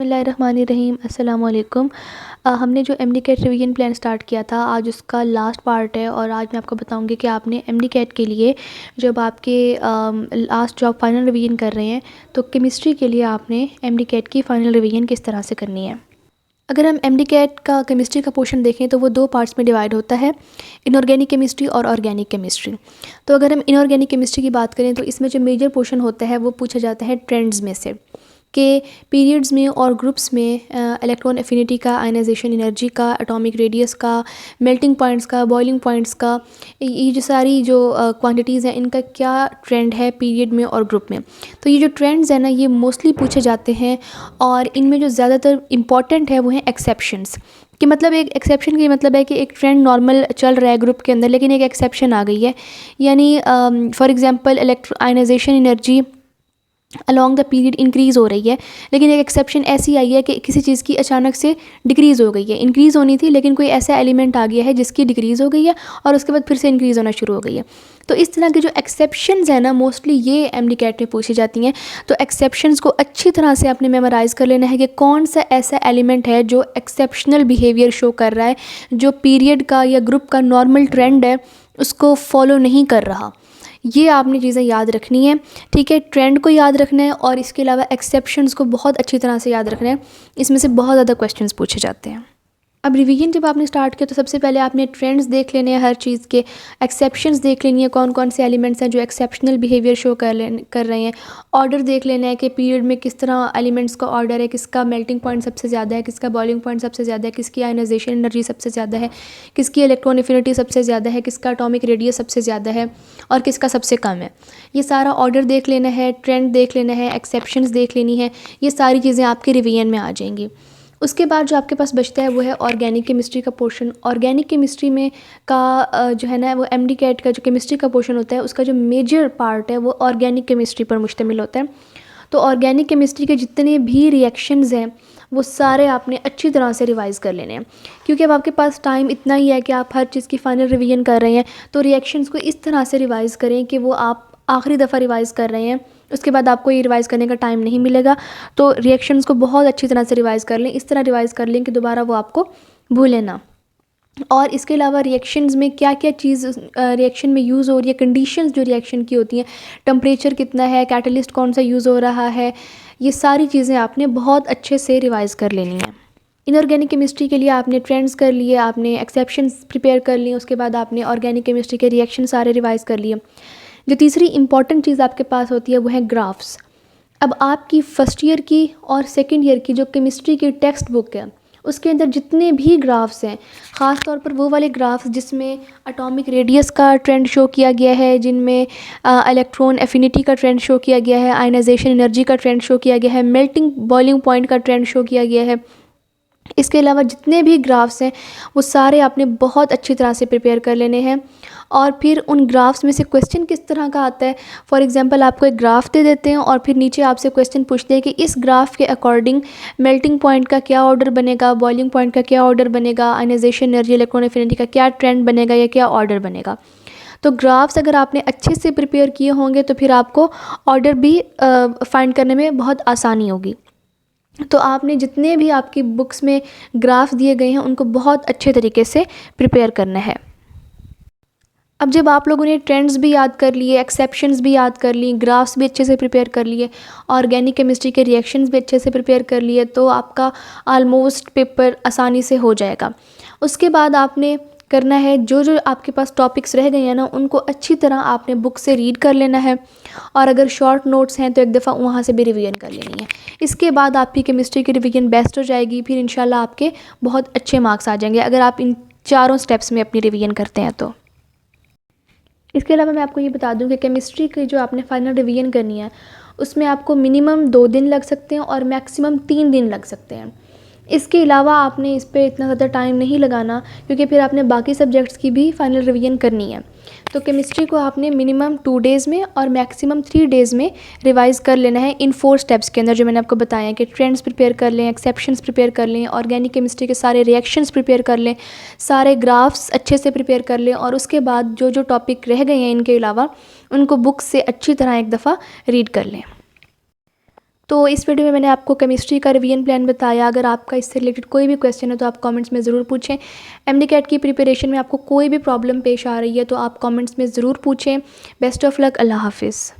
बिस्मिल्लाहिर्रहमानिर्रहीम अस्सलाम वालेकुम। हमने जो MD CAT revision plan start किया था, आज उसका लास्ट पार्ट है और आज मैं आपको बताऊंगी कि आपने एमडी कैट के लिए जब आपके लास्ट जो आप फाइनल रिवीजन कर रहे हैं तो केमिस्ट्री के लिए आपने एमडी कैट की फ़ाइनल रिवीजन किस तरह से करनी है। अगर हम एमडी कैट का केमिस्ट्री का पोर्शन देखें तो वो दो पार्ट्स में डिवाइड होता है, इनऑर्गेनिक केमिस्ट्री और ऑर्गेनिक केमिस्ट्री। तो अगर हम इनऑर्गेनिक केमिस्ट्री की बात करें तो इसमें जो मेजर पोर्शन होता है वो पूछा जाता है ट्रेंड्स में से, के पीरियड्स में और ग्रुप्स में इलेक्ट्रॉन एफिनिटी का, आयनाइजेशन एनर्जी का, एटॉमिक रेडियस का, मेल्टिंग पॉइंट्स का, बॉइलिंग पॉइंट्स का, ये जो सारी जो क्वांटिटीज़ हैं इनका क्या ट्रेंड है पीरियड में और ग्रुप में। तो ये जो ट्रेंड्स हैं ना, ये मोस्टली पूछे जाते हैं और इनमें जो ज़्यादातर इंपॉर्टेंट है वो हैं एक्सेप्शंस। कि मतलब एक एक्सेप्शन का मतलब है कि एक ट्रेंड नॉर्मल चल रहा है ग्रुप के अंदर, लेकिन एक एक्सेप्शन आ गई है। यानी for example electro ionization energy along the period increase हो रही है, लेकिन एक एक्सेप्शन ऐसी आई है कि किसी चीज़ की अचानक से डिक्रीज़ हो गई है। इंक्रीज़ होनी थी लेकिन कोई ऐसा एलिमेंट आ गया है जिसकी डिक्रीज़ हो गई है और उसके बाद फिर से इंक्रीज़ होना शुरू हो गई है। तो इस तरह के जो एक्सेप्शंस हैं ना, मोस्टली ये एमडी कैट में पूछी जाती हैं। तो एक्सेप्शंस को अच्छी तरह से आपने मेमोराइज़ कर लेना है कि कौन सा ऐसा एलिमेंट है जो एक्सेप्शनल बिहेवियर शो कर रहा है, जो पीरियड का या ग्रुप का नॉर्मल ट्रेंड है उसको फॉलो नहीं कर रहा। ये आपने चीज़ें याद रखनी है, ठीक है। ट्रेंड को याद रखना है और इसके अलावा एक्सेप्शंस को बहुत अच्छी तरह से याद रखना है। इसमें से बहुत ज़्यादा क्वेश्चंस पूछे जाते हैं। अब रिवीजन जब आपने स्टार्ट किया तो सबसे पहले आपने ट्रेंड्स देख लेने हैं हर चीज़ के, एक्सेप्शंस देख लेनी है कौन कौन से एलिमेंट्स हैं जो एक्सेप्शनल बिहेवियर शो कर रहे हैं। ऑर्डर देख लेना है कि पीरियड में किस तरह एलिमेंट्स का ऑर्डर है, किसका मेल्टिंग पॉइंट सबसे ज़्यादा है, किसका बॉइलिंग पॉइंट सबसे ज़्यादा है, किसकी आयनाइजेशन एनर्जी सबसे ज़्यादा है, किसकी इलेक्ट्रॉन एफिनिटी सबसे ज़्यादा है, किसका एटॉमिक रेडियस सबसे ज़्यादा है और किसका सबसे कम है। ये सारा ऑर्डर देख लेना है, ट्रेंड देख लेना है, एक्सेप्शंस देख लेनी है। ये सारी चीज़ें आपके रिवीजन में आ जाएंगी। उसके बाद जो आपके पास बचता है वो है ऑर्गेनिक केमिस्ट्री का पोर्शन। ऑर्गेनिक केमिस्ट्री में का जो है ना, वो एमडी कैट का जो केमिस्ट्री का पोर्शन होता है उसका जो मेजर पार्ट है वो ऑर्गेनिक केमिस्ट्री पर मुश्तमिल होता है। तो ऑर्गेनिक केमिस्ट्री के जितने भी रिएक्शंस हैं वो सारे आपने अच्छी तरह से रिवाइज़ कर लेने हैं, क्योंकि अब आपके पास टाइम इतना ही है कि आप हर चीज़ की फ़ाइनल रिवीजन कर रहे हैं। तो रिएक्शंस को इस तरह से रिवाइज़ करें कि वो आप आखिरी दफ़ा रिवाइज़ कर रहे हैं, उसके बाद आपको ये रिवाइज़ करने का टाइम नहीं मिलेगा। तो रिएक्शंस को बहुत अच्छी तरह से रिवाइज़ कर लें, इस तरह रिवाइज़ कर लें कि दोबारा वो आपको भूलें ना। और इसके अलावा रिएक्शंस में क्या क्या चीज़ रिएक्शन में यूज़ हो रही है, कंडीशंस जो रिएक्शन की होती हैं, टेम्परेचर कितना है, कैटलिस्ट कौन सा यूज़ हो रहा है, ये सारी चीज़ें आपने बहुत अच्छे से रिवाइज़ कर लेनी है। इनऑर्गेनिक केमिस्ट्री के लिए आपने ट्रेंड्स कर लिए, आपने एक्सेप्शंस प्रिपेयर कर लिए, उसके बाद आपने ऑर्गेनिक केमिस्ट्री के रिएक्शन सारे रिवाइज़ कर लिए। जो तीसरी इंपॉर्टेंट चीज़ आपके पास होती है वो है ग्राफ्स। अब आपकी फ़र्स्ट ईयर की और सेकंड ईयर की जो केमिस्ट्री की टेक्स्ट बुक है उसके अंदर जितने भी ग्राफ्स हैं, ख़ास तौर पर वो वाले ग्राफ्स जिसमें एटॉमिक रेडियस का ट्रेंड शो किया गया है, जिनमें इलेक्ट्रॉन एफिनिटी का ट्रेंड शो किया गया है, आयनाइजेशन एनर्जी का ट्रेंड शो किया गया है, मेल्टिंग बॉइलिंग पॉइंट का ट्रेंड शो किया गया है, इसके अलावा जितने भी ग्राफ्स हैं वो सारे आपने बहुत अच्छी तरह से प्रिपेयर कर लेने हैं। और फिर उन ग्राफ्स में से क्वेश्चन किस तरह का आता है, फॉर एग्जांपल आपको एक ग्राफ दे देते हैं और फिर नीचे आपसे क्वेश्चन पूछते हैं कि इस ग्राफ के अकॉर्डिंग मेल्टिंग पॉइंट का क्या ऑर्डर बनेगा, बॉइलिंग पॉइंट का क्या ऑर्डर बनेगा, आयनाइजेशन एनर्जी, इलेक्ट्रॉन एफिनिटी का क्या ट्रेंड बनेगा या क्या ऑर्डर बनेगा। तो ग्राफ्स अगर आपने अच्छे से प्रिपेयर किए होंगे तो फिर आपको ऑर्डर भी फाइंड करने में बहुत आसानी होगी। तो आपने जितने भी आपकी बुक्स में ग्राफ दिए गए हैं उनको बहुत अच्छे तरीके से प्रिपेयर करना है। अब जब आप लोगों ने ट्रेंड्स भी याद कर लिए, एक्सेप्शंस भी याद कर ली, ग्राफ्स भी अच्छे से प्रिपेयर कर लिए, ऑर्गेनिक केमिस्ट्री के रिएक्शंस भी अच्छे से प्रिपेयर कर लिए, तो आपका ऑलमोस्ट पेपर आसानी से हो जाएगा। उसके बाद आपने करना है जो जो आपके पास टॉपिक्स रह गए हैं ना उनको अच्छी तरह आपने बुक से रीड कर लेना है और अगर शॉर्ट नोट्स हैं तो एक दफ़ा वहाँ से भी रिवीजन कर लेनी है। इसके बाद आपकी केमिस्ट्री की रिवीजन बेस्ट हो जाएगी, फिर इंशाल्लाह आपके बहुत अच्छे मार्क्स आ जाएंगे अगर आप इन चारों स्टेप्स में अपनी रिवीजन करते हैं तो। इसके अलावा मैं आपको ये बता दूं कि केमिस्ट्री की जो आपने फ़ाइनल रिवीजन करनी है उसमें आपको मिनिमम 2 दिन लग सकते हैं और मैक्सिमम 3 दिन लग सकते हैं। इसके अलावा आपने इस पर इतना ज़्यादा टाइम नहीं लगाना क्योंकि फिर आपने बाकी सब्जेक्ट्स की भी फ़ाइनल रिवीजन करनी है। तो केमिस्ट्री को आपने मिनिमम 2 डेज़ में और मैक्सिमम 3 डेज़ में रिवाइज़ कर लेना है इन 4 स्टेप्स के अंदर जो मैंने आपको बताया कि ट्रेंड्स प्रिपेयर कर लें, एक्सेप्शंस प्रिपेयर कर लें, ऑर्गेनिक केमिस्ट्री के सारे रिएक्शंस प्रिपेयर कर लें, सारे ग्राफ्स अच्छे से प्रिपेयर कर लें और उसके बाद जो जो टॉपिक रह गए हैं इनके अलावा उनको बुक से अच्छी तरह एक दफ़ा रीड कर लें। तो इस वीडियो में मैंने आपको केमिस्ट्री का रिवीजन प्लान बताया। अगर आपका इससे रिलेटेड कोई भी क्वेश्चन है तो आप कमेंट्स में ज़रूर पूछें। एमडी कैट की प्रिपरेशन में आपको कोई भी प्रॉब्लम पेश आ रही है तो आप कमेंट्स में ज़रूर पूछें। Best of luck. अल्लाह हाफिज़।